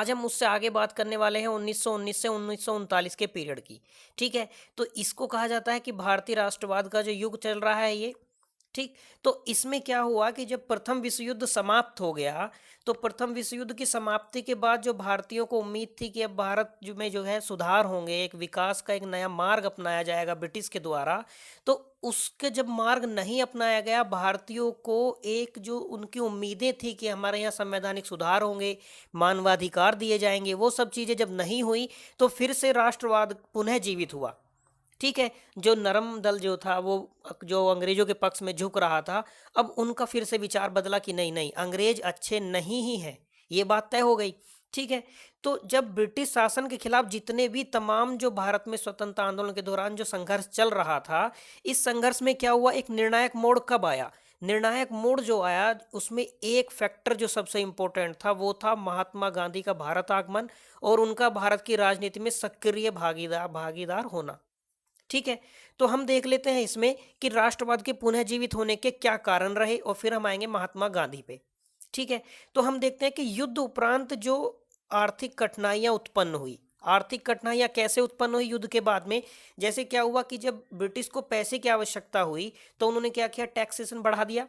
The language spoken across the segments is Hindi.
आज हम उससे आगे बात करने वाले हैं 1919 से 1939 के पीरियड की। ठीक है, तो इसको कहा जाता है कि भारतीय राष्ट्रवाद का जो युग चल रहा है ये। ठीक, तो इसमें क्या हुआ कि जब प्रथम विश्व युद्ध समाप्त हो गया, तो प्रथम विश्व युद्ध की समाप्ति के बाद जो भारतीयों को उम्मीद थी कि अब भारत में जो है सुधार होंगे, एक विकास का एक नया मार्ग अपनाया जाएगा ब्रिटिश के द्वारा, तो उसके जब मार्ग नहीं अपनाया गया, भारतीयों को एक जो उनकी उम्मीदें थी कि हमारे यहाँ संवैधानिक सुधार होंगे, मानवाधिकार दिए जाएंगे, वो सब चीज़ें जब नहीं हुई, तो फिर से राष्ट्रवाद पुनः जीवित हुआ। ठीक है, जो नरम दल जो था वो जो अंग्रेजों के पक्ष में झुक रहा था, अब उनका फिर से विचार बदला कि नहीं नहीं, अंग्रेज अच्छे नहीं ही हैं, ये बात तय हो गई। ठीक है, तो जब ब्रिटिश शासन के खिलाफ जितने भी तमाम जो भारत में स्वतंत्रता आंदोलन के दौरान जो संघर्ष चल रहा था, इस संघर्ष में क्या हुआ, एक निर्णायक मोड़ कब आया? निर्णायक मोड़ जो आया उसमें एक फैक्टर जो सबसे इंपॉर्टेंट था वो था महात्मा गांधी का भारत आगमन और उनका भारत की राजनीति में सक्रिय भागीदार भागीदार होना। ठीक है, तो हम देख लेते हैं इसमें कि राष्ट्रवाद के पुनः जीवित होने के क्या कारण रहे और फिर हम आएंगे महात्मा गांधी पे। ठीक है, तो हम देखते हैं कि युद्ध उपरांत जो आर्थिक कठिनाइयां उत्पन्न हुई, आर्थिक कठिनाइयां कैसे उत्पन्न हुई युद्ध के बाद में? जैसे क्या हुआ कि जब ब्रिटिश को पैसे की आवश्यकता हुई तो उन्होंने क्या किया, टैक्सेशन बढ़ा दिया।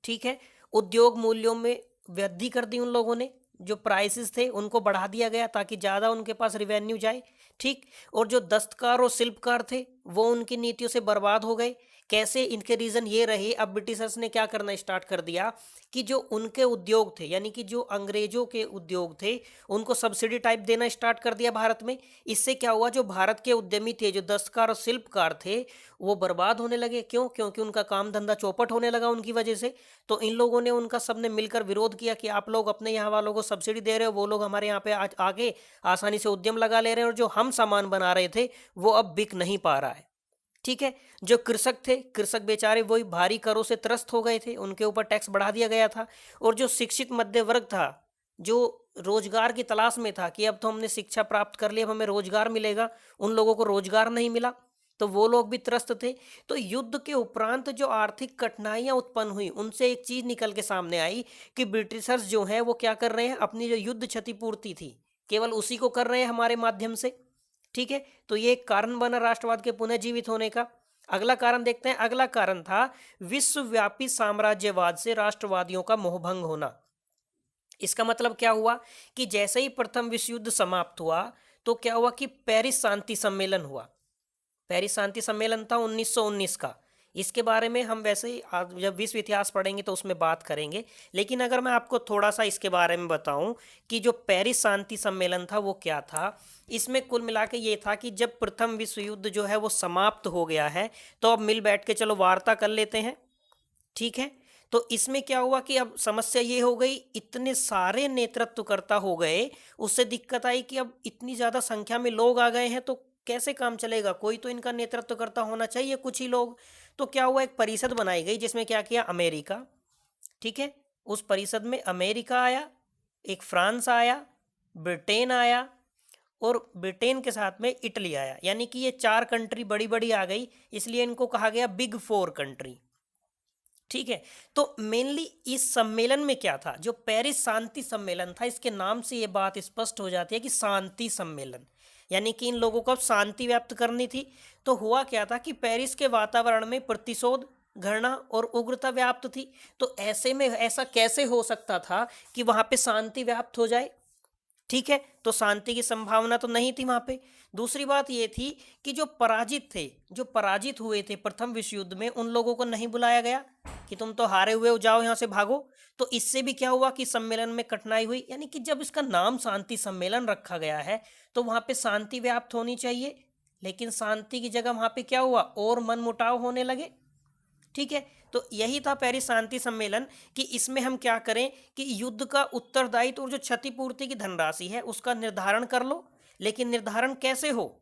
ठीक है, उद्योग मूल्यों में वृद्धि कर दी उन लोगों ने, जो प्राइसेस थे उनको बढ़ा दिया गया ताकि ज़्यादा उनके पास रिवेन्यू जाए। ठीक, और जो दस्तकार और शिल्पकार थे वो उनकी नीतियों से बर्बाद हो गए। कैसे? इनके रीज़न ये रहे, अब ब्रिटिशर्स ने क्या करना स्टार्ट कर दिया कि जो उनके उद्योग थे, यानी कि जो अंग्रेजों के उद्योग थे, उनको सब्सिडी टाइप देना स्टार्ट कर दिया भारत में। इससे क्या हुआ, जो भारत के उद्यमी थे, जो दस्तकार और शिल्पकार थे, वो बर्बाद होने लगे। क्यों? क्योंकि उनका काम धंधा चौपट होने लगा उनकी वजह से। तो इन लोगों ने, उनका सबने मिलकर विरोध किया कि आप लोग अपने यहाँ वालों को सब्सिडी दे रहे हो, वो लोग हमारे यहाँ पे आज आगे आसानी से उद्यम लगा ले रहे हैं और जो हम सामान बना रहे थे वो अब बिक नहीं पा रहा है। ठीक है, जो कृषक थे, कृषक बेचारे वही भारी करों से त्रस्त हो गए थे, उनके ऊपर टैक्स बढ़ा दिया गया था। और जो शिक्षित मध्य वर्ग था, जो रोजगार की तलाश में था कि अब तो हमने शिक्षा प्राप्त कर ली, अब हमें रोजगार मिलेगा, उन लोगों को रोजगार नहीं मिला, तो वो लोग भी त्रस्त थे। तो युद्ध के उपरांत जो आर्थिक कठिनाइयां उत्पन्न हुई, उनसे एक चीज निकल के सामने आई कि ब्रिटिशर्स जो हैं वो क्या कर रहे हैं, अपनी जो युद्ध क्षतिपूर्ति थी केवल उसी को कर रहे हैं हमारे माध्यम से। ठीक है, तो ये एक कारण बना राष्ट्रवाद के पुनः जीवित होने का। अगला कारण देखते हैं। अगला कारण था विश्वव्यापी साम्राज्यवाद से राष्ट्रवादियों का मोहभंग होना। इसका मतलब क्या हुआ कि जैसे ही प्रथम विश्व युद्ध समाप्त हुआ तो क्या हुआ कि पेरिस शांति सम्मेलन हुआ। पेरिस शांति सम्मेलन था 1919 का। इसके बारे में हम वैसे ही जब विश्व इतिहास पढ़ेंगे तो उसमें बात करेंगे, लेकिन अगर मैं आपको थोड़ा सा इसके बारे में बताऊं कि जो पेरिस शांति सम्मेलन था वो क्या था, इसमें कुल मिला के ये था कि जब प्रथम विश्व युद्ध जो है वो समाप्त हो गया है तो अब मिल बैठ के चलो वार्ता कर लेते हैं। ठीक है, तो इसमें क्या हुआ कि अब समस्या ये हो गई, इतने सारे नेतृत्वकर्ता हो गए, उससे दिक्कत आई कि अब इतनी ज़्यादा संख्या में लोग आ गए हैं तो कैसे काम चलेगा, कोई तो इनका नेतृत्वकर्ता होना चाहिए, कुछ ही लोग। तो क्या हुआ, एक परिषद बनाई गई जिसमें क्या किया, अमेरिका। ठीक है, उस परिषद में अमेरिका आया, एक फ्रांस आया, ब्रिटेन आया और ब्रिटेन के साथ में इटली आया, यानी कि ये 4 कंट्री बड़ी बड़ी आ गई, इसलिए इनको कहा गया बिग 4 कंट्री। ठीक है, तो मेनली इस सम्मेलन में क्या था, जो पेरिस शांति सम्मेलन था, इसके नाम से ये बात स्पष्ट हो जाती है कि शांति सम्मेलन, यानी कि इन लोगों को अब शांति व्याप्त करनी थी। तो हुआ क्या था कि पेरिस के वातावरण में प्रतिशोध, घृणा और उग्रता व्याप्त थी। तो ऐसे में ऐसा कैसे हो सकता था कि वहां पे शांति व्याप्त हो जाए? ठीक है, तो शांति की संभावना तो नहीं थी वहां पे। दूसरी बात ये थी कि जो पराजित थे, जो पराजित हुए थे प्रथम विश्व युद्ध में, उन लोगों को नहीं बुलाया गया कि तुम तो हारे हुए हो, जाओ यहां से भागो। तो इससे भी क्या हुआ कि सम्मेलन में कठिनाई हुई, यानी कि जब इसका नाम शांति सम्मेलन रखा गया है तो वहां पे शांति व्याप्त होनी चाहिए, लेकिन शांति की जगह वहां पे क्या हुआ, और मनमुटाव होने लगे। ठीक है, तो यही था पेरिस शांति सम्मेलन कि इसमें हम क्या करें कि युद्ध का उत्तरदायित्व और जो क्षतिपूर्ति की धनराशि है उसका निर्धारण कर लो, लेकिन निर्धारण कैसे हो?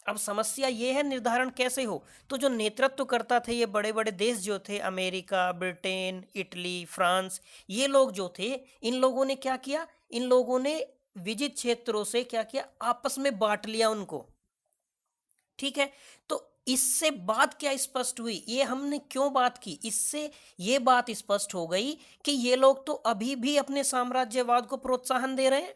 अब समस्या ये है, निर्धारण कैसे हो? तो जो नेतृत्व करता थे, ये बड़े बड़े देश जो थे, अमेरिका, ब्रिटेन, इटली, फ्रांस, ये लोग जो थे, इन लोगों ने क्या किया, इन लोगों ने विजित क्षेत्रों से क्या किया, आपस में बांट लिया उनको। ठीक है, तो इससे बात क्या स्पष्ट हुई, ये हमने क्यों बात की, इससे ये बात स्पष्ट हो गई कि ये लोग तो अभी भी अपने साम्राज्यवाद को प्रोत्साहन दे रहे हैं।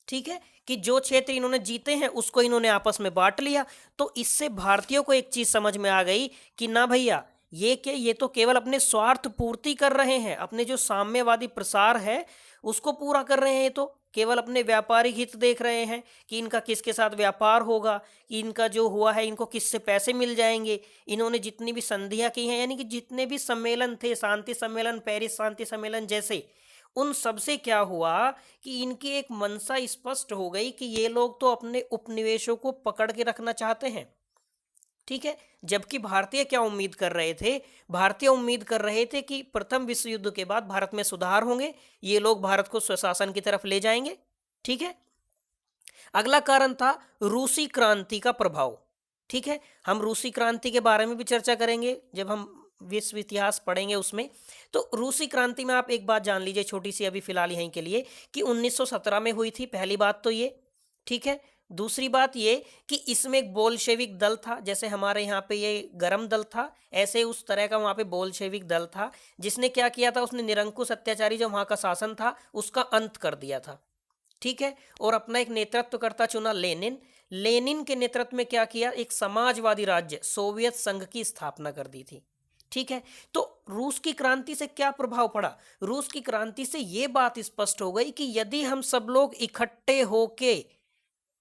ठीक है, कि जो क्षेत्र इन्होंने जीते हैं उसको इन्होंने आपस में बांट लिया। तो इससे भारतीयों को एक चीज समझ में आ गई कि ना भैया, ये क्या, ये तो केवल अपने स्वार्थ पूर्ति कर रहे हैं, अपने जो साम्यवादी प्रसार है उसको पूरा कर रहे हैं। ये तो केवल अपने व्यापारिक हित देख रहे हैं कि इनका किसके साथ व्यापार होगा, कि इनका जो हुआ है इनको किससे पैसे मिल जाएंगे। इन्होंने जितनी भी संधियां की हैं, यानी कि जितने भी सम्मेलन थे, शांति सम्मेलन, पेरिस शांति सम्मेलन जैसे, उन सब से क्या हुआ कि इनकी एक मंशा स्पष्ट हो गई कि ये लोग तो अपने उपनिवेशों को पकड़ के रखना चाहते हैं। ठीक है, जबकि भारतीय क्या उम्मीद कर रहे थे, भारतीय उम्मीद कर रहे थे कि प्रथम विश्व युद्ध के बाद भारत में सुधार होंगे, ये लोग भारत को स्वशासन की तरफ ले जाएंगे। ठीक है, अगला कारण था रूसी क्रांति का प्रभाव। ठीक है, हम रूसी क्रांति के बारे में भी चर्चा करेंगे जब हम विश्व इतिहास पढ़ेंगे उसमें। तो रूसी क्रांति में आप एक बात जान लीजिए छोटी सी अभी फिलहाल यहीं के लिए, कि 1917 में हुई थी, पहली बात तो ये। ठीक है, दूसरी बात ये कि इसमें एक बोल्शेविक दल था, जैसे हमारे यहाँ पे ये गरम दल था, ऐसे उस तरह का वहाँ पे बोल्शेविक दल था, जिसने क्या किया था, उसने निरंकुश अत्याचारी जो वहाँ का शासन था उसका अंत कर दिया था। ठीक है, और अपना एक नेतृत्वकर्ता चुना, लेनिन। लेनिन के नेतृत्व में क्या किया, एक समाजवादी राज्य सोवियत संघ की स्थापना कर दी थी। ठीक है, तो रूस की क्रांति से क्या प्रभाव पड़ा, रूस की क्रांति से यह बात स्पष्ट हो गई कि यदि हम सब लोग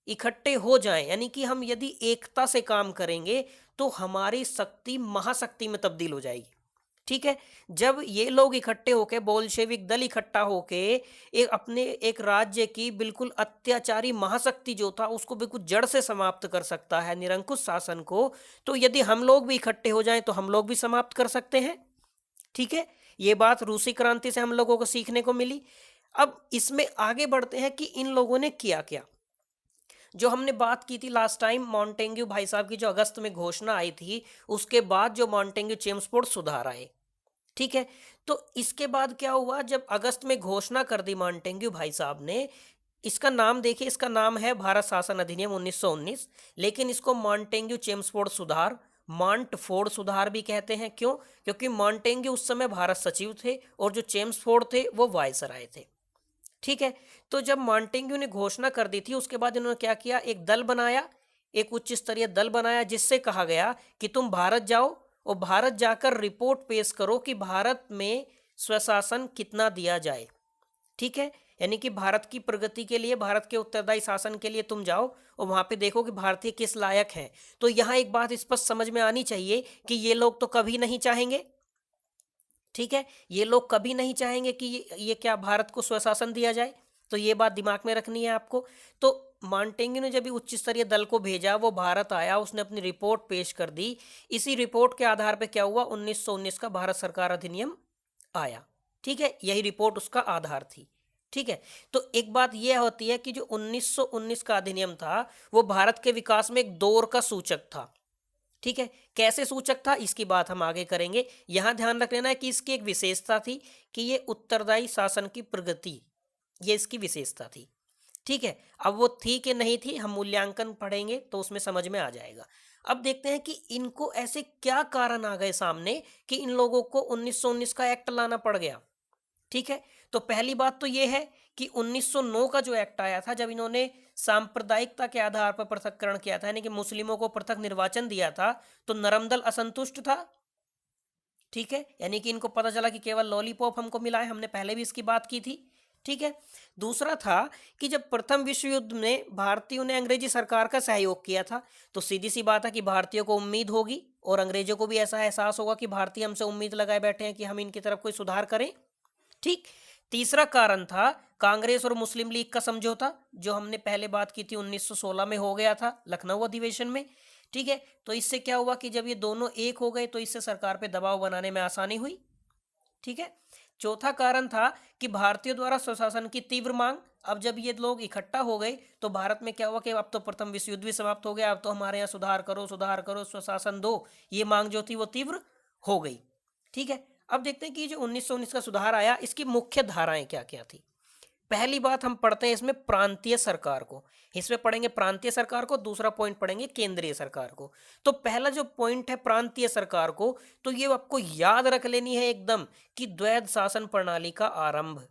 इकट्ठे हो जाएं, यानी कि हम यदि एकता से काम करेंगे तो हमारी शक्ति महाशक्ति में तब्दील हो जाएगी। ठीक है, जब ये लोग इकट्ठे होके, बोल्शेविक दल इकट्ठा होके एक राज्य की बिल्कुल अत्याचारी महाशक्ति जो था उसको बिल्कुल जड़ से समाप्त कर सकता है, निरंकुश शासन को, तो यदि हम लोग भी इकट्ठे हो जाएं तो हम लोग भी समाप्त कर सकते हैं। ठीक है, ये बात रूसी क्रांति से हम लोगों को सीखने को मिली। अब इसमें आगे बढ़ते हैं कि इन लोगों ने किया क्या। जो हमने बात की थी लास्ट टाइम, मॉन्टेग्यू भाई साहब की जो अगस्त में घोषणा आई थी, उसके बाद जो मॉन्टेग्यू चेम्सफोर्ड सुधार आए। ठीक है, तो इसके बाद क्या हुआ, जब अगस्त में घोषणा कर दी मॉन्टेग्यू भाई साहब ने, इसका नाम देखिए, इसका नाम है भारत शासन अधिनियम 1919, लेकिन इसको मॉन्टेग्यू चेम्सफोर्ड सुधार, मॉन्टफोर्ड सुधार भी कहते हैं। क्यों, क्योंकि मॉन्टेग्यू उस समय भारत सचिव थे और जो चेम्सफोर्ड थे वो वायसराय थे। ठीक है, तो जब मॉन्टेग्यू ने घोषणा कर दी थी उसके बाद इन्होंने क्या किया, एक दल बनाया, एक उच्च स्तरीय दल बनाया, जिससे कहा गया कि तुम भारत जाओ और भारत जाकर रिपोर्ट पेश करो कि भारत में स्वशासन कितना दिया जाए। ठीक है, यानी कि भारत की प्रगति के लिए, भारत के उत्तरदायी शासन के लिए तुम जाओ और वहां पे देखो कि भारतीय किस लायक हैं। तो यहाँ एक बात स्पष्ट समझ में आनी चाहिए कि ये लोग तो कभी नहीं चाहेंगे, ठीक है, ये लोग कभी नहीं चाहेंगे कि ये क्या भारत को स्वशासन दिया जाए। तो ये बात दिमाग में रखनी है आपको। तो मॉन्टेग्यू ने जब उच्च स्तरीय दल को भेजा, वो भारत आया, उसने अपनी रिपोर्ट पेश कर दी। इसी रिपोर्ट के आधार पर क्या हुआ, 1919 का भारत सरकार अधिनियम आया। ठीक है, यही रिपोर्ट उसका आधार थी। ठीक है, तो एक बात यह होती है कि जो 1919 का अधिनियम था वो भारत के विकास में एक दौर का सूचक था। ठीक है, कैसे सूचक था इसकी बात हम आगे करेंगे। यहां ध्यान रख लेना है कि इसकी एक विशेषता थी कि ये उत्तरदायी शासन की प्रगति, ये इसकी विशेषता थी। ठीक है, अब वो थी कि नहीं थी, हम मूल्यांकन पढ़ेंगे तो उसमें समझ में आ जाएगा। अब देखते हैं कि इनको ऐसे क्या कारण आ गए सामने कि इन लोगों को 1919 का एक्ट लाना पड़ गया। ठीक है, तो पहली बात तो ये है कि 1909 का जो एक्ट आया था, जब इन्होंने सांप्रदायिकता के आधार पर पृथक्करण किया था, यानी कि मुस्लिमों को पृथक निर्वाचन दिया था, तो नरम दल असंतुष्ट था। ठीक है, यानी कि इनको पता चला कि केवल लॉलीपॉप हमको मिला है, हमने पहले भी इसकी बात की थी। ठीक है, दूसरा था कि जब प्रथम विश्व युद्ध में भारतीयों ने अंग्रेजी सरकार का सहयोग किया था, तो सीधी सी बात है कि भारतीयों को उम्मीद होगी और अंग्रेजों को भी ऐसा एहसास होगा कि भारतीय हमसे उम्मीद लगाए बैठे हैं कि हम इनकी तरफ कोई सुधार करें। ठीक, तीसरा कारण था कांग्रेस और मुस्लिम लीग का समझौता, जो हमने पहले बात की थी, 1916 में हो गया था लखनऊ अधिवेशन में। ठीक है, तो इससे क्या हुआ कि जब ये दोनों एक हो गए तो इससे सरकार पे दबाव बनाने में आसानी हुई। ठीक है, चौथा कारण था कि भारतीयों द्वारा स्वशासन की तीव्र मांग। अब जब ये लोग इकट्ठा हो गए तो भारत में क्या हुआ कि अब तो प्रथम विश्व युद्ध भी समाप्त हो गया, अब तो हमारे यहाँ सुधार करो, स्वशासन दो, ये मांग जो थी वो तीव्र हो गई। ठीक है, अब देखते हैं कि जो 1919 का सुधार आया, इसकी मुख्य धाराएं क्या क्या थी। पहली बात हम पढ़ते हैं इसमें प्रांतीय सरकार को, इसमें पढ़ेंगे प्रांतीय सरकार को, दूसरा पॉइंट पढ़ेंगे केंद्रीय सरकार को। तो पहला जो पॉइंट है प्रांतीय सरकार को, तो ये आपको याद रख लेनी है एकदम कि द्वैध शासन प्रणाली का आरंभ।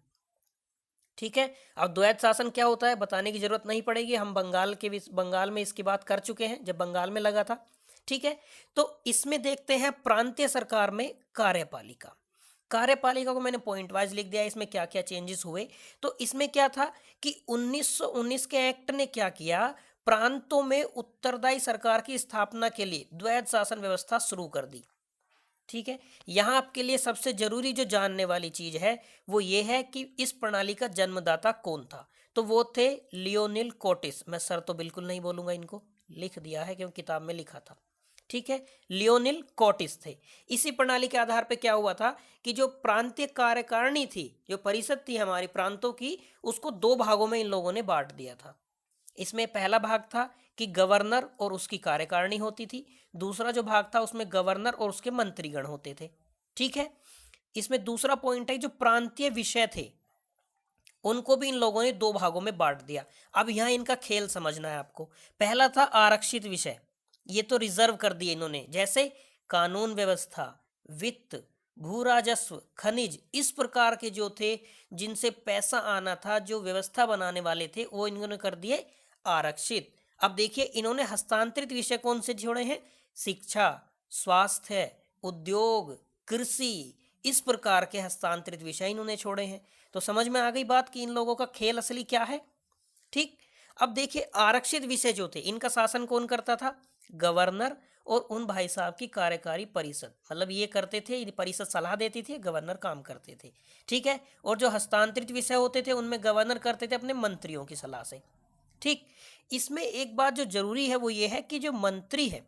ठीक है। अब द्वैध शासन क्या होता है बताने की जरूरत नहीं पड़ेगी, हम बंगाल में इसकी बात कर चुके हैं जब बंगाल में लगा था। ठीक है। तो इसमें देखते हैं प्रांतीय सरकार में कार्यपालिका। कार्यपालिका को मैंने पॉइंट वाइज लिख दिया, इसमें क्या क्या चेंजेस हुए। तो इसमें क्या था कि 1919 के एक्ट ने क्या किया, प्रांतों में उत्तरदायी सरकार की स्थापना के लिए द्वैध शासन व्यवस्था शुरू कर दी। ठीक है। यहां आपके लिए सबसे जरूरी जो जानने वाली चीज है वो ये है कि इस प्रणाली का जन्मदाता कौन था। तो वो थे लियोनिल कोटिस। मैं सर तो बिल्कुल नहीं बोलूंगा, इनको लिख दिया है क्योंकि किताब में लिखा था। ठीक है। लियोनिल कोटिस थे। इसी प्रणाली के आधार पर क्या हुआ था कि जो प्रांतीय कार्यकारिणी थी, जो परिषद थी हमारी प्रांतों की, उसको दो भागों में इन लोगों ने बांट दिया था। इसमें पहला भाग था कि गवर्नर और उसकी कार्यकारिणी होती थी, दूसरा जो भाग था उसमें गवर्नर और उसके मंत्रीगण होते थे। ठीक है। इसमें दूसरा पॉइंट है जो प्रांतीय विषय थे उनको भी इन लोगों ने दो भागों में बांट दिया। अब यहां इनका खेल समझना है आपको। पहला था आरक्षित विषय, ये तो रिजर्व कर दिए इन्होंने, जैसे कानून व्यवस्था, वित्त, भू राजस्व, खनिज, इस प्रकार के जो थे जिनसे पैसा आना था, जो व्यवस्था बनाने वाले थे, वो इन्होंने कर दिए आरक्षित। अब देखिए इन्होंने हस्तांतरित विषय कौन से जोड़े हैं, शिक्षा, स्वास्थ्य, उद्योग, कृषि, इस प्रकार के हस्तांतरित विषय इन्होंने छोड़े हैं। तो समझ में आ गई बात कि इन लोगों का खेल असली क्या है। ठीक। अब देखिए आरक्षित विषय जो थे इनका शासन कौन करता था, गवर्नर और उन भाई साहब की कार्यकारी परिषद, मतलब ये करते थे, परिषद सलाह देती थी, गवर्नर काम करते थे। ठीक है। और जो हस्तांतरित विषय होते थे उनमें गवर्नर करते थे अपने मंत्रियों की सलाह से। ठीक। इसमें एक बात जो जरूरी है वो ये है कि जो मंत्री है,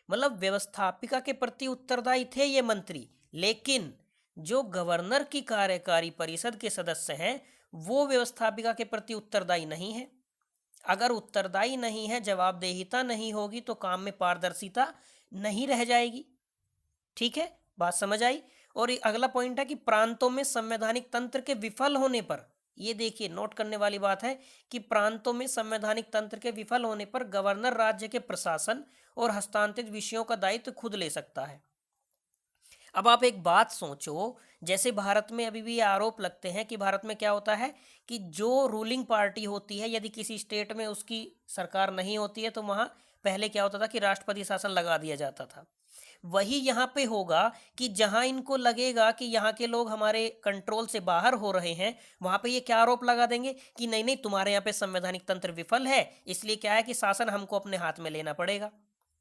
मतलब व्यवस्थापिका के प्रति उत्तरदायी थे ये मंत्री, लेकिन जो गवर्नर की कार्यकारी परिषद के सदस्य हैं वो व्यवस्थापिका के प्रति उत्तरदायी नहीं है। अगर उत्तरदायी नहीं है, जवाबदेहिता नहीं होगी, तो काम में पारदर्शिता नहीं रह जाएगी। ठीक है, बात समझ आई। और अगला पॉइंट है कि प्रांतों में संवैधानिक तंत्र के विफल होने पर, ये देखिए नोट करने वाली बात है कि प्रांतों में संवैधानिक तंत्र के विफल होने पर गवर्नर राज्य के प्रशासन और हस्तांतरित विषयों का दायित्व खुद ले सकता है। अब आप एक बात सोचो, जैसे भारत में अभी भी ये आरोप लगते हैं कि भारत में क्या होता है कि जो रूलिंग पार्टी होती है, यदि किसी स्टेट में उसकी सरकार नहीं होती है तो वहाँ पहले क्या होता था कि राष्ट्रपति शासन लगा दिया जाता था। वही यहाँ पे होगा कि जहाँ इनको लगेगा कि यहाँ के लोग हमारे कंट्रोल से बाहर हो रहे हैं, वहाँ पे ये क्या आरोप लगा देंगे कि नहीं नहीं तुम्हारे यहाँ पे संवैधानिक तंत्र विफल है, इसलिए क्या है कि शासन हमको अपने हाथ में लेना पड़ेगा।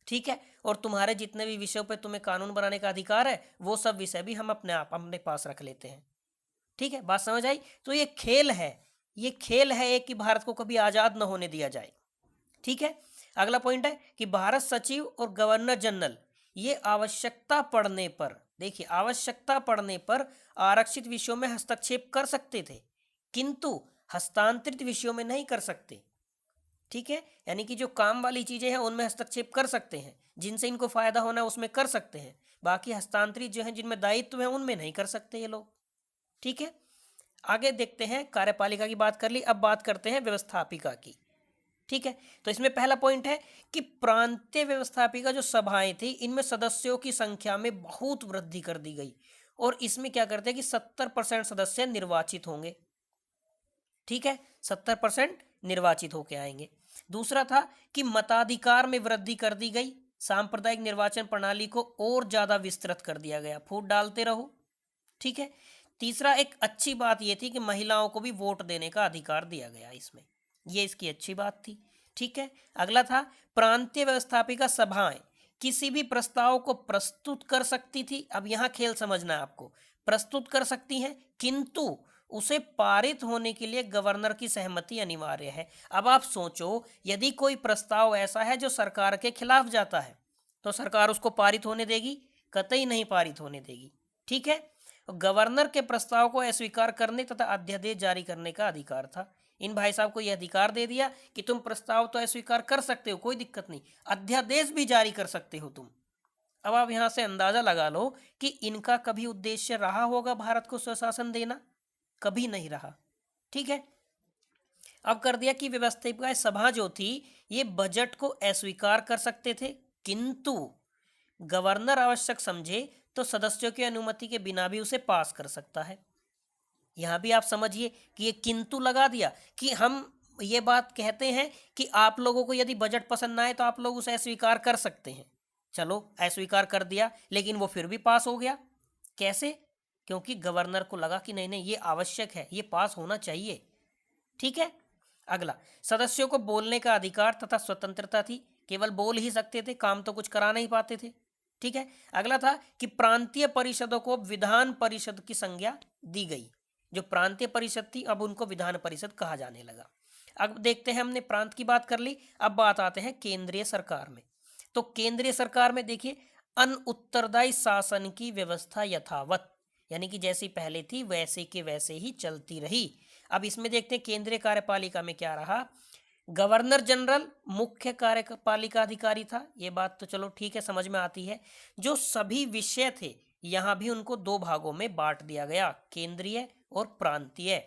ठीक है। और तुम्हारे जितने भी विषयों पे तुम्हें कानून बनाने का अधिकार है वो सब विषय भी हम अपने पास रख लेते हैं। ठीक है, बात समझ आई। तो ये खेल है, ये खेल है एक कि भारत को कभी आजाद न होने दिया जाए। ठीक है। अगला पॉइंट है कि भारत सचिव और गवर्नर जनरल ये आवश्यकता पड़ने पर, देखिए आवश्यकता पड़ने पर आरक्षित विषयों में हस्तक्षेप कर सकते थे, किंतु हस्तांतरित विषयों में नहीं कर सकते। ठीक है। यानी कि जो काम वाली चीजें हैं उनमें हस्तक्षेप कर सकते हैं, जिनसे इनको फायदा होना है उसमें कर सकते हैं, बाकी हस्तांतरित जो है जिनमें दायित्व है उनमें नहीं कर सकते ये लोग। ठीक है। आगे देखते हैं, कार्यपालिका की बात कर ली, अब बात करते हैं व्यवस्थापिका की। ठीक है। तो इसमें पहला पॉइंट है कि प्रांतीय व्यवस्थापिका जो सभाएं थी इनमें सदस्यों की संख्या में बहुत वृद्धि कर दी गई, और इसमें क्या करते हैं कि 70% सदस्य निर्वाचित होंगे। ठीक है, 70% निर्वाचित होके आएंगे। दूसरा था कि मताधिकार में वृद्धि कर दी गई, सांप्रदायिक निर्वाचन प्रणाली को और ज्यादा विस्तृत कर दिया गया, फूट डालते रहो। ठीक है। तीसरा एक अच्छी बात यह थी कि महिलाओं को भी वोट देने का अधिकार दिया गया इसमें, ये इसकी अच्छी बात थी। ठीक है। अगला था प्रांतीय व्यवस्थापिका सभाएं किसी भी प्रस्ताव को प्रस्तुत कर सकती थी। अब यहां खेल समझना है आपको, प्रस्तुत कर सकती हैं किंतु उसे पारित होने के लिए गवर्नर की सहमति अनिवार्य है। अब आप सोचो, यदि कोई प्रस्ताव ऐसा है जो सरकार के खिलाफ जाता है तो सरकार उसको पारित होने देगी, कतई नहीं पारित होने देगी। ठीक है। गवर्नर के प्रस्ताव को अस्वीकार करने तथा अध्यादेश जारी करने का अधिकार था। इन भाई साहब को यह अधिकार दे दिया कि तुम प्रस्ताव तो अस्वीकार कर सकते हो, कोई दिक्कत नहीं, अध्यादेश भी जारी कर सकते हो तुम। अब आप यहां से अंदाजा लगा लो कि इनका कभी उद्देश्य रहा होगा भारत को स्वशासन देना, कभी नहीं रहा। ठीक है। अब कर दिया कि व्यवस्थापिका सभा जो थी ये बजट को अस्वीकार कर सकते थे, किंतु गवर्नर आवश्यक समझे तो सदस्यों की अनुमति के बिना भी उसे पास कर सकता है। यहाँ भी आप समझिए कि ये किंतु लगा दिया कि हम ये बात कहते हैं कि आप लोगों को यदि बजट पसंद ना आए तो आप लोग उसे अस्वीकार कर सकते हैं। चलो अस्वीकार कर दिया, लेकिन वो फिर भी पास हो गया। कैसे? क्योंकि गवर्नर को लगा कि नहीं नहीं ये आवश्यक है, ये पास होना चाहिए। ठीक है। अगला, सदस्यों को बोलने का अधिकार तथा स्वतंत्रता थी, केवल बोल ही सकते थे, काम तो कुछ करा नहीं पाते थे। ठीक है। अगला था कि प्रांतीय परिषदों को विधान परिषद की संज्ञा दी गई। जो प्रांतीय परिषद थी अब उनको विधान परिषद कहा जाने लगा। अब देखते हैं, हमने प्रांत की बात कर ली, अब बात आते हैं केंद्रीय सरकार में। तो केंद्रीय सरकार में देखिए, अनउत्तरदायी शासन की व्यवस्था यथावत, यानी कि जैसी पहले थी वैसे के वैसे ही चलती रही। अब इसमें देखते हैं केंद्रीय कार्यपालिका में क्या रहा। गवर्नर जनरल मुख्य कार्यपालिका अधिकारी था, ये बात तो चलो ठीक है, समझ में आती है। जो सभी विषय थे यहां भी उनको दो भागों में बांट दिया गया, केंद्रीय और प्रांतीय।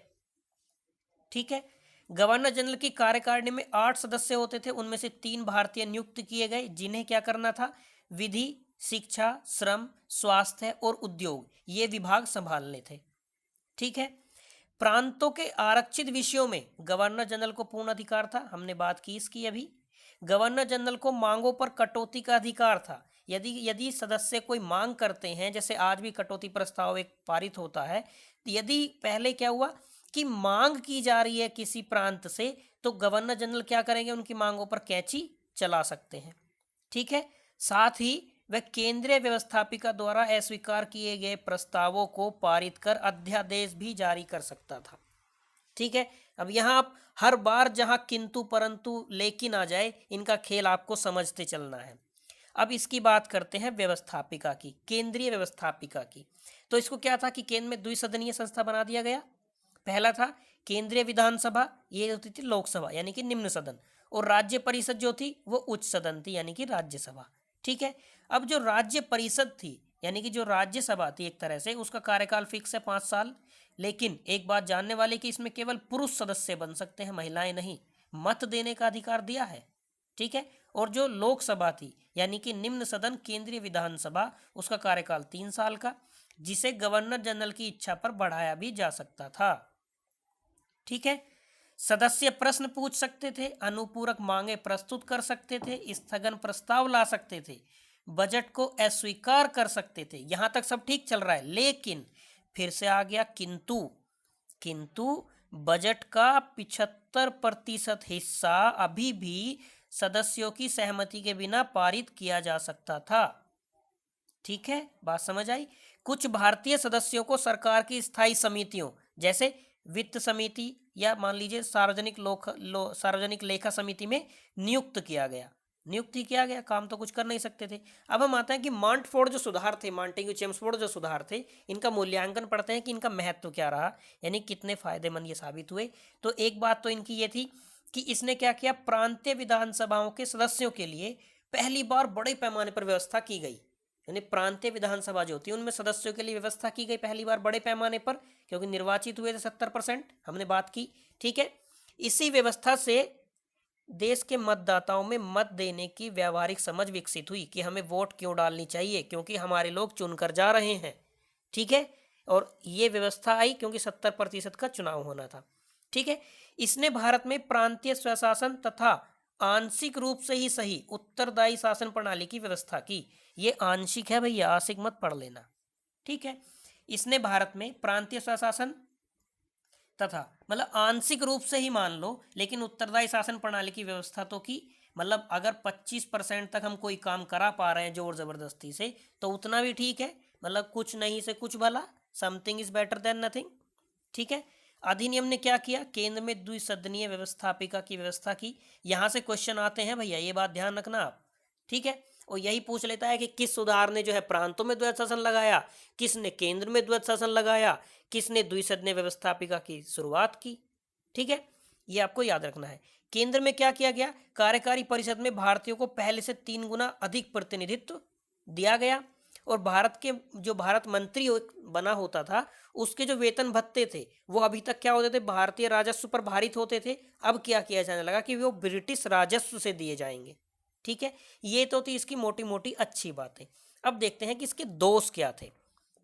ठीक है। गवर्नर जनरल की कार्यकारिणी में 8 सदस्य होते थे, उनमें से 3 भारतीय नियुक्त किए गए, जिन्हें क्या करना था, विधि, शिक्षा, श्रम, स्वास्थ्य और उद्योग, ये विभाग संभालने थे। ठीक है। प्रांतों के आरक्षित विषयों में गवर्नर जनरल को पूर्ण अधिकार था, हमने बात की इसकी अभी। गवर्नर जनरल को मांगों पर कटौती का अधिकार था। यदि यदि सदस्य कोई मांग करते हैं, जैसे आज भी कटौती प्रस्ताव एक पारित होता है, तो यदि पहले क्या हुआ कि मांग की जा रही है किसी प्रांत से, तो गवर्नर जनरल क्या करेंगे, उनकी मांगों पर कैंची चला सकते हैं। ठीक है। साथ ही वह केंद्रीय व्यवस्थापिका द्वारा अस्वीकार किए गए प्रस्तावों को पारित कर अध्यादेश भी जारी कर सकता था। ठीक है। अब यहाँ आप हर बार जहां किंतु परंतु लेकिन आ जाए, इनका खेल आपको समझते चलना है। अब इसकी बात करते हैं व्यवस्थापिका की, केंद्रीय व्यवस्थापिका की। तो इसको क्या था कि केंद्र में द्विसदनीय संस्था बना दिया गया। पहला था केंद्रीय विधानसभा, ये होती थी लोकसभा यानी कि निम्न सदन, और राज्य परिषद जो थी वो उच्च सदन थी यानी कि राज्यसभा। ठीक है। अब जो राज्य परिषद थी यानी कि जो राज्यसभा थी, एक तरह से उसका कार्यकाल फिक्स है 5 साल। लेकिन एक बात जानने वाले कि इसमें केवल पुरुष सदस्य बन सकते हैं, महिलाएं नहीं। मत देने का अधिकार दिया है। ठीक है। और जो लोकसभा थी यानी कि निम्न सदन केंद्रीय विधानसभा, उसका कार्यकाल 3 साल का, जिसे गवर्नर जनरल की इच्छा पर बढ़ाया भी जा सकता था। ठीक है। सदस्य प्रश्न पूछ सकते थे, अनुपूरक मांगे प्रस्तुत कर सकते थे, स्थगन प्रस्ताव ला सकते थे, बजट को अस्वीकार कर सकते थे। यहां तक सब ठीक चल रहा है, लेकिन फिर से आ गया किंतु। किंतु बजट का 75% हिस्सा अभी भी सदस्यों की सहमति के बिना पारित किया जा सकता था। ठीक है, बात समझ आई। कुछ भारतीय सदस्यों को सरकार की स्थायी समितियों, जैसे वित्त समिति या मान लीजिए सार्वजनिक लेखा समिति में नियुक्त किया गया। नियुक्ति किया गया, काम तो कुछ कर नहीं सकते थे। अब हम आते हैं कि मांटफोर्ड जो सुधार थे, मांटेग्यू चेम्सफोर्ड जो सुधार थे, इनका मूल्यांकन पढ़ते हैं कि इनका महत्व क्या रहा, यानी कितने फायदेमंद ये साबित हुए। तो एक बात तो इनकी ये थी कि इसने क्या किया, प्रांतीय विधानसभाओं के सदस्यों के लिए पहली बार बड़े पैमाने पर व्यवस्था की गई। यानी प्रांतीय विधानसभा जो होती है उनमें सदस्यों के लिए व्यवस्था की गई पहली बार बड़े पैमाने पर, क्योंकि निर्वाचित हुए थे 70%, हमने बात की। ठीक है। इसी व्यवस्था से देश के मतदाताओं में मत देने की व्यावहारिक समझ विकसित हुई कि हमें वोट क्यों डालनी चाहिए, क्योंकि हमारे लोग चुनकर जा रहे हैं। ठीक है। और ये व्यवस्था आई क्योंकि 70% का चुनाव होना था। ठीक है। इसने भारत में प्रांतीय स्वशासन तथा आंशिक रूप से ही सही उत्तरदायी शासन प्रणाली की व्यवस्था की। ये आंशिक है भैया, आंशिक मत पढ़ लेना। ठीक है। इसने भारत में प्रांतीय स्वशासन तथा, मतलब आंशिक रूप से ही मान लो, लेकिन उत्तरदायी शासन प्रणाली की व्यवस्था तो की। मतलब अगर 25% तक हम कोई काम करा पा रहे हैं जोर जबरदस्ती से, तो उतना भी ठीक है। मतलब कुछ नहीं से कुछ भला, something is better than nothing. ठीक है। अधिनियम ने क्या किया, केंद्र में द्विसदनीय व्यवस्थापिका की व्यवस्था की। यहां से क्वेश्चन आते हैं भैया, ये बात ध्यान रखना आप। ठीक है। और यही पूछ लेता है कि किस सुधार ने जो है प्रांतों में द्वैध शासन लगाया, किसने केंद्र में द्वैध शासन लगाया, किसने द्विसदनीय व्यवस्थापिका की शुरुआत की। ठीक है, ये आपको याद रखना है। केंद्र में क्या किया गया, कार्यकारी परिषद में भारतीयों को पहले से 3 गुना अधिक प्रतिनिधित्व दिया गया। और भारत के जो भारत मंत्री बना होता था, उसके जो वेतन भत्ते थे वो अभी तक क्या होते थे, भारतीय राजस्व पर भारित होते थे। अब क्या किया जाने लगा कि वो ब्रिटिश राजस्व से दिए जाएंगे। ठीक है। ये तो थी इसकी मोटी मोटी अच्छी बातें। अब देखते हैं कि इसके दोष क्या थे।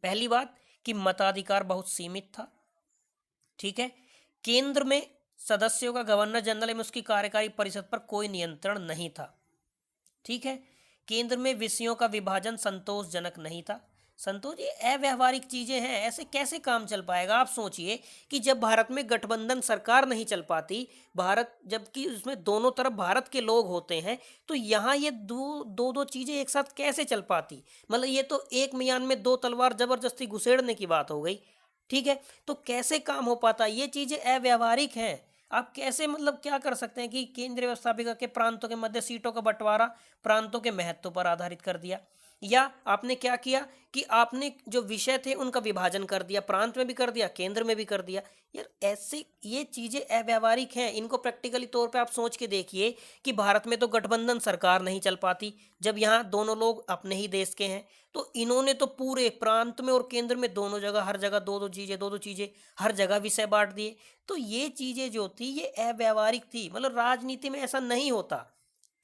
पहली बात कि मताधिकार बहुत सीमित था। ठीक है। केंद्र में सदस्यों का गवर्नर जनरल में उसकी कार्यकारी परिषद पर कोई नियंत्रण नहीं था। ठीक है। केंद्र में विषयों का विभाजन संतोषजनक नहीं था। संतोष, ये अव्यावहारिक चीजें हैं, ऐसे कैसे काम चल पाएगा? आप सोचिए कि जब भारत में गठबंधन सरकार नहीं चल पाती, भारत जबकि उसमें दोनों तरफ भारत के लोग होते हैं, तो यहाँ ये दो दो चीजें एक साथ कैसे चल पाती? मतलब ये तो एक मियान में दो तलवार जबरदस्ती घुसेड़ने की बात हो गई। ठीक है। तो कैसे काम हो पाता? ये चीजें अव्यावहारिक हैं। आप कैसे मतलब क्या कर सकते हैं कि केंद्रीय व्यवस्थापिका के प्रांतों के मध्य सीटों का बंटवारा प्रांतों के महत्व पर आधारित कर दिया, या आपने क्या किया कि आपने जो विषय थे उनका विभाजन कर दिया, प्रांत में भी कर दिया, केंद्र में भी कर दिया। यार ऐसे ये चीजें अव्यावहारिक हैं। इनको प्रैक्टिकली तौर पे आप सोच के देखिए कि भारत में तो गठबंधन सरकार नहीं चल पाती जब यहाँ दोनों लोग अपने ही देश के हैं, तो इन्होंने तो पूरे प्रांत में और केंद्र में दोनों जगह हर जगह दो दो चीजें हर जगह विषय बांट दिए। तो ये चीजें जो थी ये अव्यावहारिक थी, मतलब राजनीति में ऐसा नहीं होता।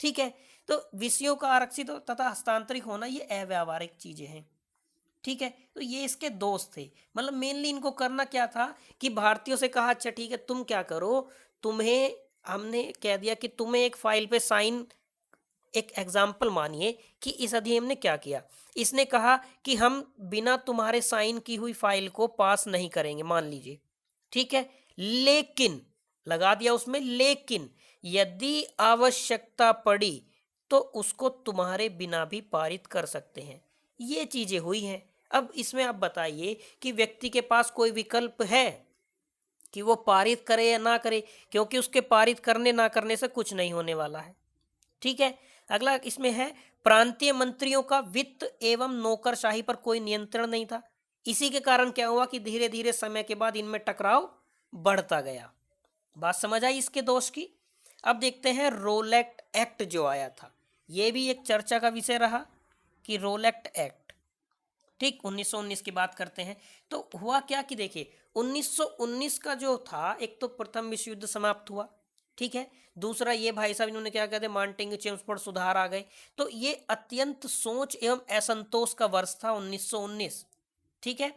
ठीक है। तो विषयों का आरक्षित तथा हस्तांतरित होना ये अव्यावहारिक चीजें हैं। ठीक है। तो ये इसके दोष थे। मतलब मेनली इनको करना क्या था कि भारतीयों से कहा अच्छा ठीक है तुम क्या करो, तुम्हें हमने कह दिया कि तुम्हें एक फाइल पे साइन, एक एग्जाम्पल मानिए कि इस अधिनियम ने क्या किया। इसने कहा कि हम बिना तुम्हारे साइन की हुई फाइल को पास नहीं करेंगे, मान लीजिए। ठीक है। लेकिन लगा दिया उसमें लेकिन, यदि आवश्यकता पड़ी तो उसको तुम्हारे बिना भी पारित कर सकते हैं। ये चीजें हुई हैं। अब इसमें आप बताइए कि व्यक्ति के पास कोई विकल्प है कि वो पारित करे या ना करे, क्योंकि उसके पारित करने ना करने से कुछ नहीं होने वाला है। ठीक है। अगला इसमें है प्रांतीय मंत्रियों का वित्त एवं नौकरशाही पर कोई नियंत्रण नहीं था। इसी के कारण क्या हुआ कि धीरे धीरे समय के बाद इनमें टकराव बढ़ता गया। बात समझ आई इसके दोष की? अब देखते हैं रोलेक्ट एक्ट जो आया था, यह भी एक चर्चा का विषय रहा कि रोलेक्ट एक्ट। ठीक, 1919 की बात करते हैं। तो हुआ क्या कि देखिए 1919 का जो था, एक तो प्रथम विश्व युद्ध समाप्त हुआ। ठीक है। दूसरा ये भाई साहब इन्होंने क्या कहते हैं मार्टिन चेम्स पर सुधार आ गए। तो ये अत्यंत सोच एवं असंतोष का वर्ष था 1919। ठीक है।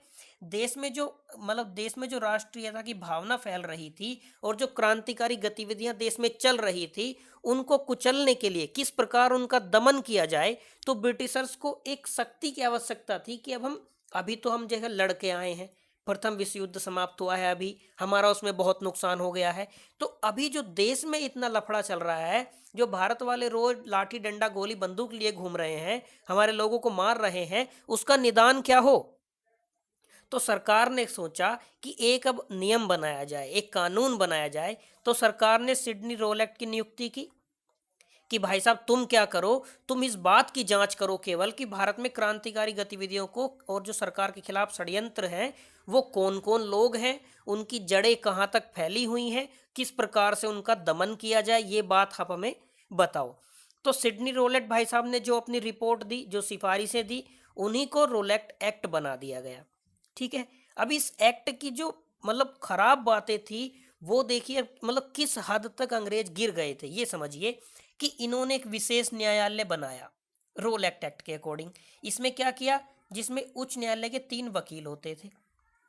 देश में जो देश में जो राष्ट्रीयता की भावना फैल रही थी और जो क्रांतिकारी गतिविधियां देश में चल रही थी, उनको कुचलने के लिए किस प्रकार उनका दमन किया जाए, तो ब्रिटिशर्स को एक शक्ति की आवश्यकता थी कि अब हम अभी तो हम जगह लड़के आए हैं, प्रथम विश्व युद्ध समाप्त हुआ है, अभी हमारा उसमें बहुत नुकसान हो गया है, तो अभी जो देश में इतना लफड़ा चल रहा है, जो भारत वाले रोज लाठी डंडा गोली बंदूक लिए घूम रहे हैं, हमारे लोगों को मार रहे हैं, उसका निदान क्या हो। तो सरकार ने सोचा कि एक अब नियम बनाया जाए, एक कानून बनाया जाए। तो सरकार ने सिडनी रोल एक्ट की नियुक्ति की कि भाई साहब तुम क्या करो, तुम इस बात की जांच करो केवल कि भारत में क्रांतिकारी गतिविधियों को और जो सरकार के खिलाफ षड्यंत्र हैं वो कौन कौन लोग हैं, उनकी जड़ें कहाँ तक फैली हुई हैं, किस प्रकार से उनका दमन किया जाए, ये बात आप हमें बताओ। तो सिडनी रोलेट भाई साहब ने जो अपनी रिपोर्ट दी, जो सिफारिशें दी, उन्हीं को रोलेट एक्ट बना दिया गया। ठीक है। अब इस एक्ट की जो खराब बातें थी वो देखिए, किस हद तक अंग्रेज गिर गए थे, ये समझिए कि इन्होंने एक विशेष न्यायालय बनाया रोल एक्ट के अकॉर्डिंग। इसमें क्या किया, जिसमें उच्च न्यायालय के 3 वकील होते थे।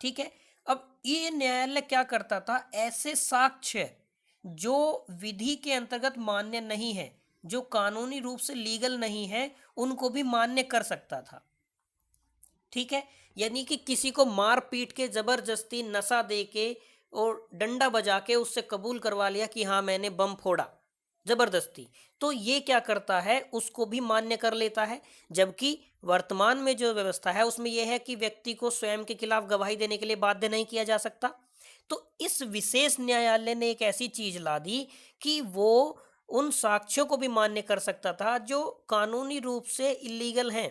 ठीक है। अब ये न्यायालय क्या करता था, ऐसे साक्ष्य जो विधि के अंतर्गत मान्य नहीं है, जो कानूनी रूप से लीगल नहीं है, उनको भी मान्य कर सकता था। ठीक है। यानी कि किसी को मार पीट के जबरदस्ती नशा दे के और डंडा बजा के उससे कबूल करवा लिया कि हाँ मैंने बम फोड़ा जबरदस्ती, तो ये क्या करता है, उसको भी मान्य कर लेता है। जबकि वर्तमान में जो व्यवस्था है उसमें यह है कि व्यक्ति को स्वयं के खिलाफ गवाही देने के लिए बाध्य नहीं किया जा सकता। तो इस विशेष न्यायालय ने एक ऐसी चीज ला दी कि वो उन साक्ष्यों को भी मान्य कर सकता था जो कानूनी रूप से इलीगल हैं।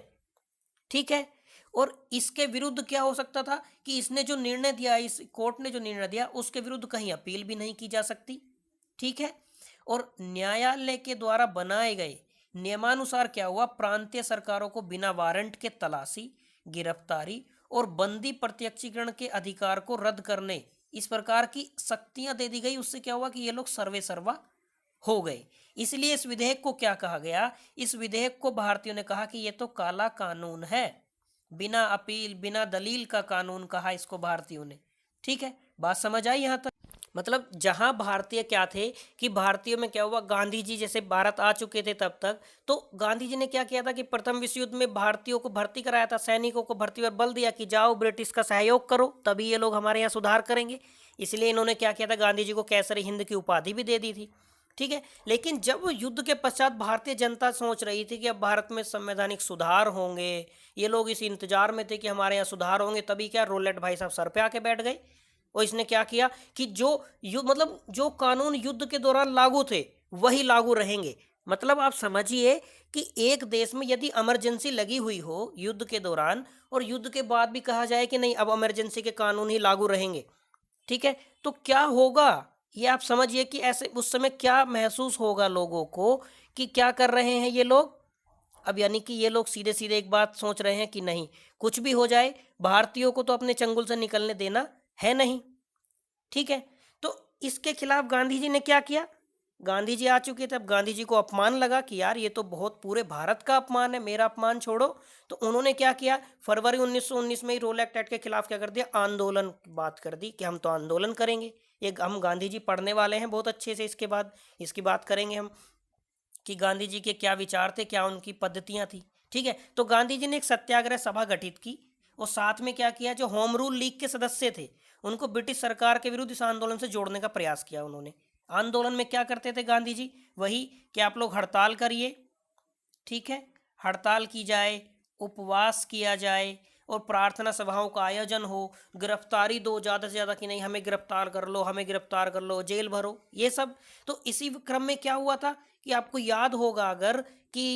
ठीक है। और इसके विरुद्ध क्या हो सकता था कि इसने जो निर्णय दिया, इस कोर्ट ने जो निर्णय दिया, उसके विरुद्ध कहीं अपील भी नहीं की जा सकती। ठीक है। और न्यायालय के द्वारा बनाए गए नियमानुसार क्या हुआ, प्रांतीय सरकारों को बिना वारंट के तलाशी, गिरफ्तारी और बंदी प्रत्यक्षीकरण के अधिकार को रद्द करने, इस प्रकार की शक्तियां दे दी गई। उससे क्या हुआ कि ये लोग सर्वे सर्वा हो गए। इसलिए इस विधेयक को क्या कहा गया, इस विधेयक को भारतीयों ने कहा कि ये तो काला कानून है, बिना अपील बिना दलील का कानून कहा इसको भारतीयों ने। ठीक है। बात समझ आई यहाँ तक? मतलब जहां भारतीय क्या थे कि भारतीयों में क्या हुआ, गांधी जी जैसे भारत आ चुके थे तब तक, तो गांधी जी ने क्या किया था कि प्रथम विश्व युद्ध में भारतीयों को भर्ती कराया था, सैनिकों को भर्ती पर बल दिया कि जाओ ब्रिटिश का सहयोग करो, तभी ये लोग हमारे यहाँ सुधार करेंगे। इसलिए इन्होंने क्या किया था, गांधी जी को कैसर हिंद की उपाधि भी दे दी थी। ठीक है, लेकिन जब युद्ध के पश्चात भारतीय जनता सोच रही थी कि अब भारत में संवैधानिक सुधार होंगे, ये लोग इस इंतजार में थे कि हमारे यहाँ सुधार होंगे, तभी क्या रोलेट भाई साहब सर पे आके बैठ गए। और इसने क्या किया कि जो मतलब जो कानून युद्ध के दौरान लागू थे वही लागू रहेंगे। मतलब आप समझिए कि एक देश में यदि इमरजेंसी लगी हुई हो युद्ध के दौरान, और युद्ध के बाद भी कहा जाए कि नहीं अब इमरजेंसी के कानून ही लागू रहेंगे, ठीक है, तो क्या होगा ये आप समझिए कि ऐसे उस समय क्या महसूस होगा लोगों को कि क्या कर रहे हैं ये लोग। अब यानी कि ये लोग सीधे सीधे एक बात सोच रहे हैं कि नहीं, कुछ भी हो जाए भारतीयों को तो अपने चंगुल से निकलने देना है नहीं। ठीक है, तो इसके खिलाफ गांधी जी ने क्या किया, गांधी जी आ चुके थे, अब गांधी जी को अपमान लगा कि यार ये तो बहुत पूरे भारत का अपमान है, मेरा अपमान छोड़ो। तो उन्होंने क्या किया, फरवरी 1919 में ही रोल एक्ट के खिलाफ क्या कर दिया, आंदोलन की बात कर दी कि हम तो आंदोलन करेंगे। ये हम गांधी जी पढ़ने वाले हैं बहुत अच्छे से, इसके बाद इसकी बात करेंगे हम कि गांधी जी के क्या विचार थे, क्या उनकी पद्धतियां थी। ठीक है, तो गांधी जी ने एक सत्याग्रह सभा गठित की, और साथ में क्या किया, जो होम रूल लीग के सदस्य थे उनको ब्रिटिश सरकार के विरुद्ध इस आंदोलन से जोड़ने का प्रयास किया उन्होंने। आंदोलन में क्या करते थे गांधी जी, वही कि आप लोग हड़ताल करिए, ठीक है, हड़ताल की जाए, उपवास किया जाए, और प्रार्थना सभाओं का आयोजन हो, गिरफ्तारी दो ज़्यादा से ज़्यादा कि नहीं हमें गिरफ्तार कर लो, हमें गिरफ्तार कर लो, जेल भरो, ये सब। तो इसी क्रम में क्या हुआ था कि आपको याद होगा अगर कि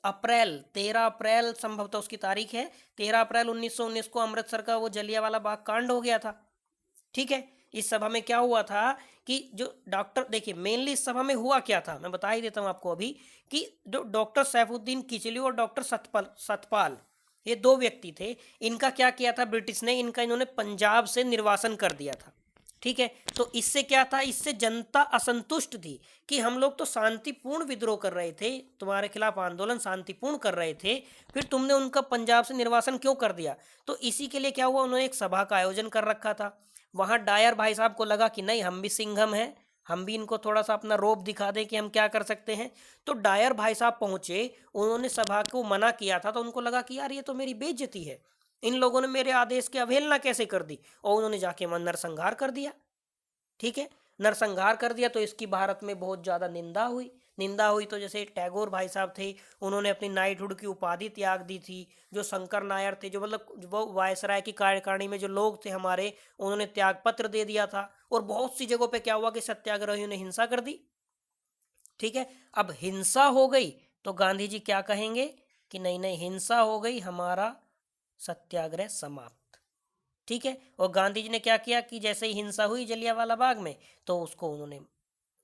अप्रैल 13 अप्रैल संभवतः उसकी तारीख है, 13 अप्रैल 1919 को अमृतसर का वो जलियांवाला बाग कांड हो गया था। ठीक है, इस सभा में क्या हुआ था कि जो डॉक्टर, देखिए मेनली इस सभा में हुआ क्या था मैं बता ही देता हूं आपको अभी, कि जो डॉक्टर सैफुद्दीन किचलू और डॉक्टर सतपाल ये दो व्यक्ति थे, इनका क्या किया था ब्रिटिश ने, इन्होंने पंजाब से निर्वासन कर दिया था। ठीक है, तो इससे क्या था, इससे जनता असंतुष्ट थी कि हम लोग तो शांतिपूर्ण विद्रोह कर रहे थे, तुम्हारे खिलाफ आंदोलन शांतिपूर्ण कर रहे थे, फिर तुमने उनका पंजाब से निर्वासन क्यों कर दिया। तो इसी के लिए क्या हुआ, उन्होंने एक सभा का आयोजन कर रखा था। वहां डायर भाई साहब को लगा कि नहीं हम भी सिंघम हैं, हम भी इनको थोड़ा सा अपना रोब दिखा दें कि हम क्या कर सकते हैं। तो डायर भाई साहब पहुंचे, उन्होंने सभा को मना किया था, तो उनको लगा कि यार ये तो मेरी बेइज्जती है, इन लोगों ने मेरे आदेश की अवहेलना कैसे कर दी, और उन्होंने जाके वहां नरसंहार कर दिया। ठीक है, नरसंहार कर दिया, तो इसकी भारत में बहुत ज़्यादा निंदा हुई। तो जैसे टैगोर भाई साहब थे, उन्होंने अपनी नाइटहुड की उपाधि त्याग दी थी। जो शंकर नायर थे, जो मतलब वो वायसराय की कार्यकारिणी में जो लोग थे हमारे, उन्होंने त्याग पत्र दे दिया था। और बहुत सी जगहों पे क्या हुआ कि सत्याग्रहियों ने हिंसा कर दी। ठीक है, अब हिंसा हो गई तो गांधी जी क्या कहेंगे कि नहीं नहीं हिंसा हो गई, हमारा सत्याग्रह समाप्त। ठीक है, और गांधी जी ने क्या किया कि जैसे ही हिंसा हुई जलियांवाला बाग में, तो उसको उन्होंने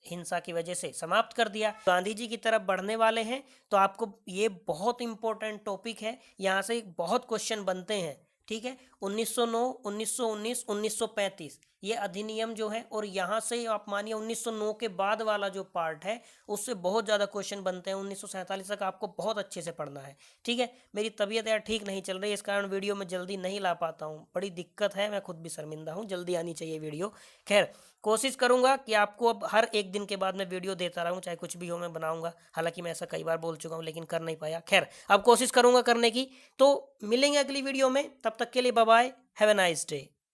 हिंसा की वजह से समाप्त कर दिया। गांधी जी की तरफ बढ़ने वाले हैं, तो आपको ये बहुत इंपॉर्टेंट टॉपिक है, यहाँ से बहुत क्वेश्चन बनते हैं। ठीक है, 1909, 1919, 1935 ये अधिनियम जो है, और यहाँ से आप मानिए 1909 के बाद वाला जो पार्ट है उससे बहुत ज़्यादा क्वेश्चन बनते हैं। 1947 तक आपको बहुत अच्छे से पढ़ना है। ठीक है, मेरी तबीयत यार ठीक नहीं चल रही है, इस कारण वीडियो में जल्दी नहीं ला पाता हूँ, बड़ी दिक्कत है, मैं खुद भी शर्मिंदा हूँ, जल्दी आनी चाहिए वीडियो। खैर, कोशिश करूंगा कि आपको अब हर एक दिन के बाद मैं वीडियो देता रहूं, चाहे कुछ भी हो मैं बनाऊंगा। हालांकि मैं ऐसा कई बार बोल चुका हूं लेकिन कर नहीं पाया, खैर अब कोशिश करूंगा करने की। तो मिलेंगे अगली वीडियो में, तब तक के लिए bye bye, have a nice day.